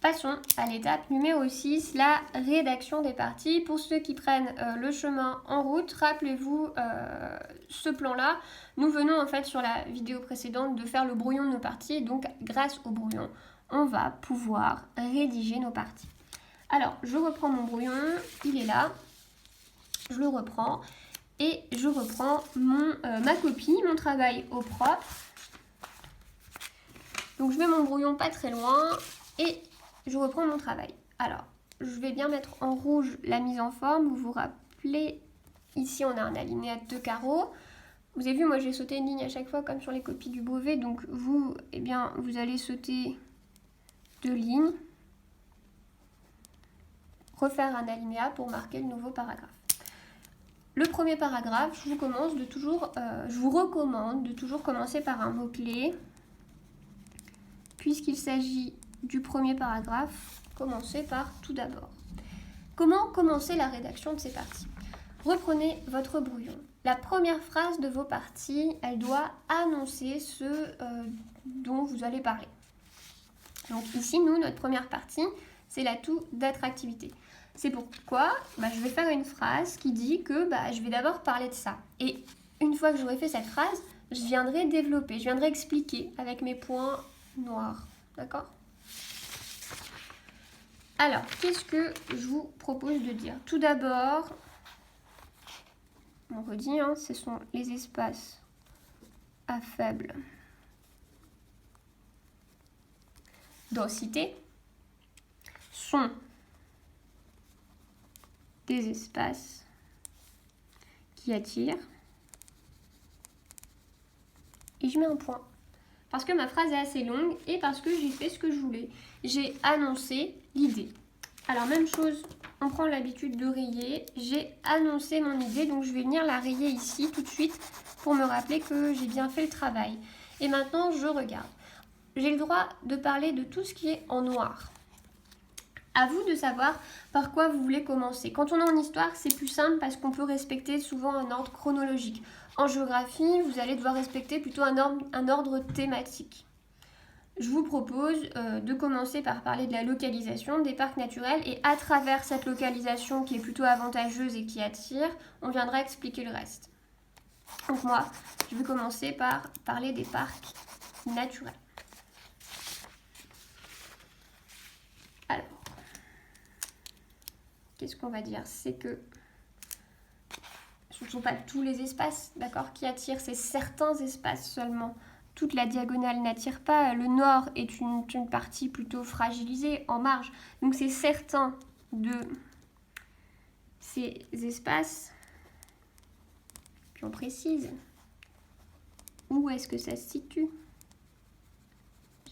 Passons à l'étape numéro 6, la rédaction des parties. Pour ceux qui prennent le chemin en route, rappelez-vous ce plan-là. Nous venons en fait sur la vidéo précédente de faire le brouillon de nos parties. Donc grâce au brouillon, on va pouvoir rédiger nos parties. Alors, je reprends mon brouillon, il est là. Je le reprends et je reprends ma copie, mon travail au propre. Donc je mets mon brouillon pas très loin et je reprends mon travail. Alors, je vais bien mettre en rouge la mise en forme. Vous vous rappelez, ici on a un alinéa de 2 carreaux. Vous avez vu, moi j'ai sauté une ligne à chaque fois comme sur les copies du brevet. Donc vous, eh bien, vous allez sauter 2 lignes. Refaire un alinéa pour marquer le nouveau paragraphe. Le premier paragraphe, je vous recommande de toujours commencer par un mot-clé. Puisqu'il s'agit du premier paragraphe, commencez par tout d'abord. Comment commencer la rédaction de ces parties? Reprenez votre brouillon. La première phrase de vos parties, elle doit annoncer ce dont vous allez parler. Donc ici, nous, notre première partie, c'est l'atout d'attractivité. C'est pourquoi je vais faire une phrase qui dit que je vais d'abord parler de ça. Et une fois que j'aurai fait cette phrase, je viendrai développer, je viendrai expliquer avec mes points noirs. D'accord? Alors, qu'est-ce que je vous propose de dire? Tout d'abord, on redit, ce sont les espaces à faible densité sont des espaces qui attirent. Et je mets un point. Parce que ma phrase est assez longue et parce que j'ai fait ce que je voulais. J'ai annoncé l'idée. Alors même chose, on prend l'habitude de rayer. J'ai annoncé mon idée, donc je vais venir la rayer ici tout de suite pour me rappeler que j'ai bien fait le travail. Et maintenant, je regarde. J'ai le droit de parler de tout ce qui est en noir. À vous de savoir par quoi vous voulez commencer. Quand on est en histoire, c'est plus simple parce qu'on peut respecter souvent un ordre chronologique. En géographie, vous allez devoir respecter plutôt un ordre thématique. Je vous propose de commencer par parler de la localisation des parcs naturels et à travers cette localisation qui est plutôt avantageuse et qui attire, on viendra expliquer le reste. Donc moi, je vais commencer par parler des parcs naturels. Alors, qu'est-ce qu'on va dire? C'est que ce ne sont pas tous les espaces, d'accord, qui attirent, c'est certains espaces seulement. Toute la diagonale n'attire pas. Le nord est une partie plutôt fragilisée, en marge. Donc c'est certains de ces espaces, puis on précise où est-ce que ça se situe.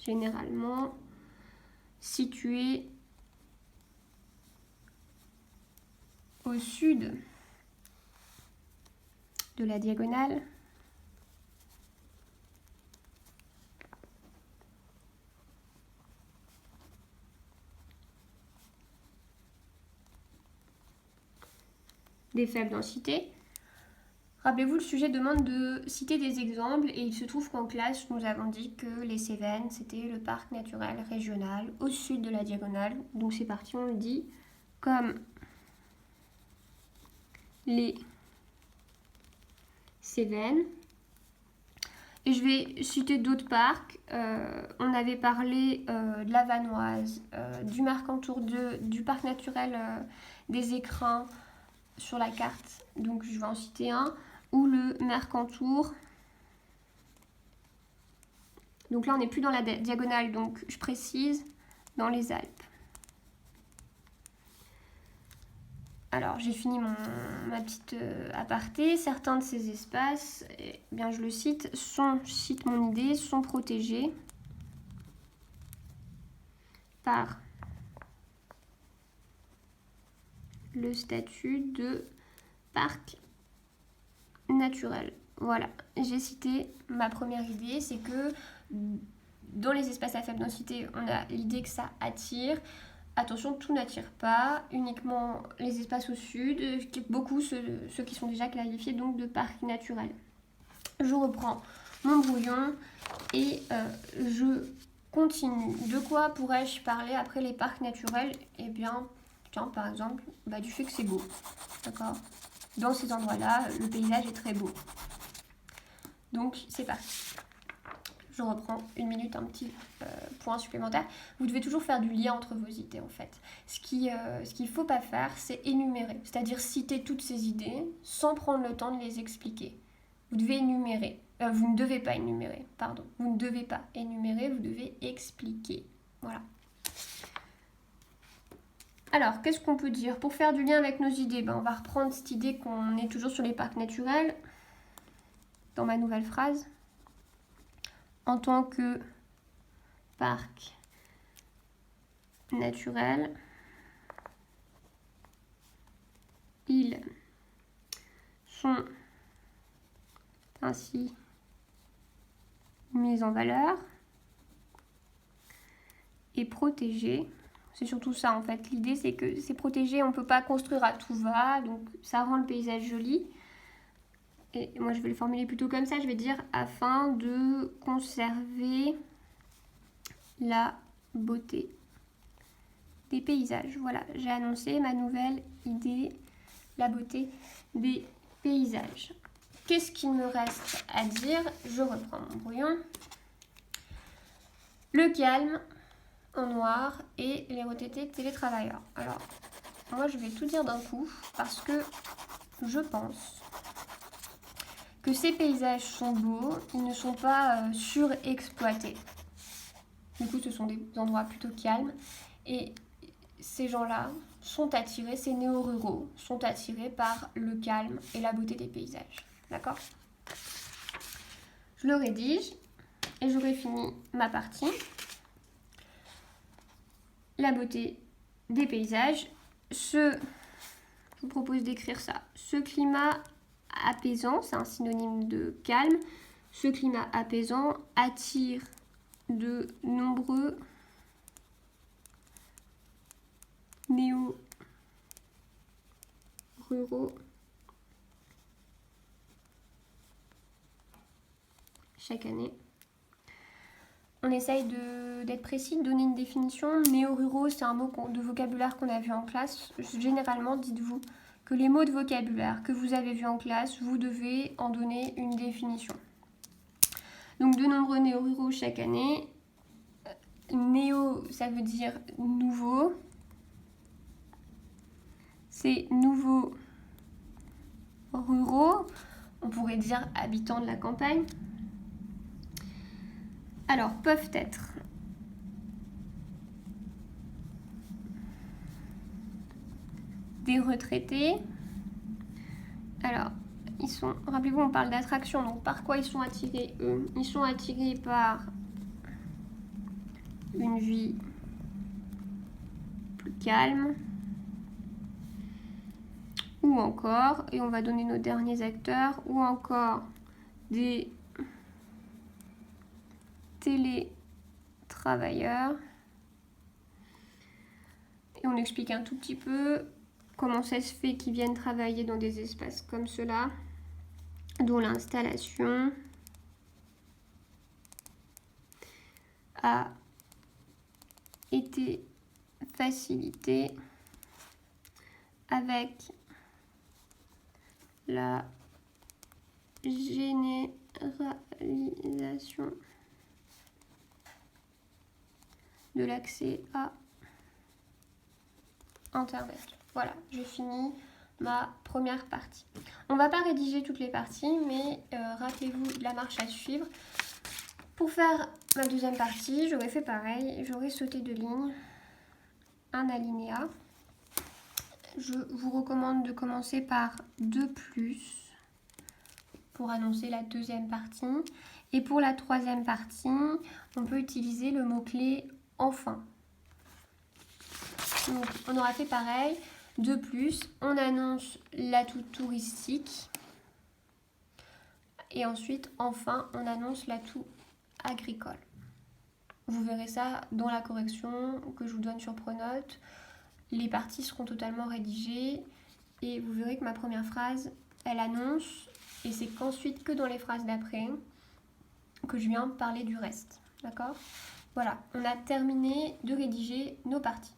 Généralement situé au sud de la diagonale. Des faibles densités. Rappelez-vous, le sujet demande de citer des exemples et il se trouve qu'en classe, nous avons dit que les Cévennes, c'était le parc naturel régional au sud de la diagonale. Donc c'est parti, on le dit comme les Cévennes. Et je vais citer d'autres parcs. On avait parlé de la Vanoise, du Mercantour 2, du parc naturel des Écrins sur la carte. Donc je vais en citer un. Ou le Mercantour. Donc là, on n'est plus dans la diagonale, donc je précise, dans les Alpes. Alors, j'ai fini ma petite aparté. Certains de ces espaces, eh bien, je le cite, je cite mon idée, sont protégés par le statut de parc naturel. Voilà, j'ai cité ma première idée, c'est que dans les espaces à faible densité, on a l'idée que ça attire. Attention, tout n'attire pas, uniquement les espaces au sud, beaucoup ceux qui sont déjà qualifiés donc de parcs naturels. Je reprends mon brouillon et je continue. De quoi pourrais-je parler après les parcs naturels? Eh bien, tiens, par exemple, du fait que c'est beau. D'accord? Dans ces endroits-là, le paysage est très beau. Donc, c'est parti. Je reprends une minute, un petit point supplémentaire. Vous devez toujours faire du lien entre vos idées, en fait. Ce qu'il ne faut pas faire, c'est énumérer. C'est-à-dire citer toutes ces idées sans prendre le temps de les expliquer. Vous devez énumérer. Vous ne devez pas énumérer, pardon. Vous ne devez pas énumérer, vous devez expliquer. Voilà. Alors, qu'est-ce qu'on peut dire? Pour faire du lien avec nos idées, on va reprendre cette idée qu'on est toujours sur les parcs naturels. Dans ma nouvelle phrase. En tant que parc naturel, ils sont ainsi mis en valeur et protégés. C'est surtout ça en fait. L'idée c'est que c'est protégé, on ne peut pas construire à tout va, donc ça rend le paysage joli. Et moi je vais le formuler plutôt comme ça, je vais dire afin de conserver la beauté des paysages. Voilà, j'ai annoncé ma nouvelle idée, la beauté des paysages. Qu'est-ce qu'il me reste à dire? Je reprends mon brouillon. Le calme en noir et les retraités télétravailleurs. Alors, moi je vais tout dire d'un coup parce que je pense que ces paysages sont beaux, ils ne sont pas surexploités. Du coup, ce sont des endroits plutôt calmes et ces gens-là sont attirés, ces néo-ruraux sont attirés par le calme et la beauté des paysages. D'accord? Je le rédige et j'aurai fini ma partie. La beauté des paysages. Je vous propose d'écrire ça. Ce climat apaisant, c'est un synonyme de calme. Ce climat apaisant attire de nombreux néo-ruraux chaque année. On essaye d'être précis, de donner une définition. Néo-ruraux, c'est un mot de vocabulaire qu'on a vu en classe. Généralement, dites-vous que les mots de vocabulaire que vous avez vus en classe, vous devez en donner une définition. Donc, de nombreux néo-ruraux chaque année. Néo, ça veut dire nouveau. C'est nouveaux ruraux. On pourrait dire habitants de la campagne. Alors, peuvent être des retraités. Alors, ils sont, rappelez-vous, on parle d'attraction, donc par quoi ils sont attirés, eux? Ils sont attirés par une vie plus calme, ou encore, et on va donner nos derniers acteurs, ou encore des télétravailleurs. Et on explique un tout petit peu comment ça se fait qu'ils viennent travailler dans des espaces comme cela, dont l'installation a été facilitée avec la généralisation de l'accès à Internet. Voilà, j'ai fini ma première partie. On ne va pas rédiger toutes les parties, mais rappelez-vous de la marche à suivre. Pour faire ma deuxième partie, j'aurais fait pareil. J'aurais sauté de lignes, un alinéa. Je vous recommande de commencer par 2+ pour annoncer la deuxième partie. Et pour la troisième partie, on peut utiliser le mot-clé « enfin ». Donc, on aura fait pareil, 2+, on annonce l'atout touristique. Et ensuite, enfin, on annonce l'atout agricole. Vous verrez ça dans la correction que je vous donne sur Pronote. Les parties seront totalement rédigées et vous verrez que ma première phrase, elle annonce, et c'est qu'ensuite que dans les phrases d'après que je viens parler du reste. D'accord? Voilà, on a terminé de rédiger nos parties.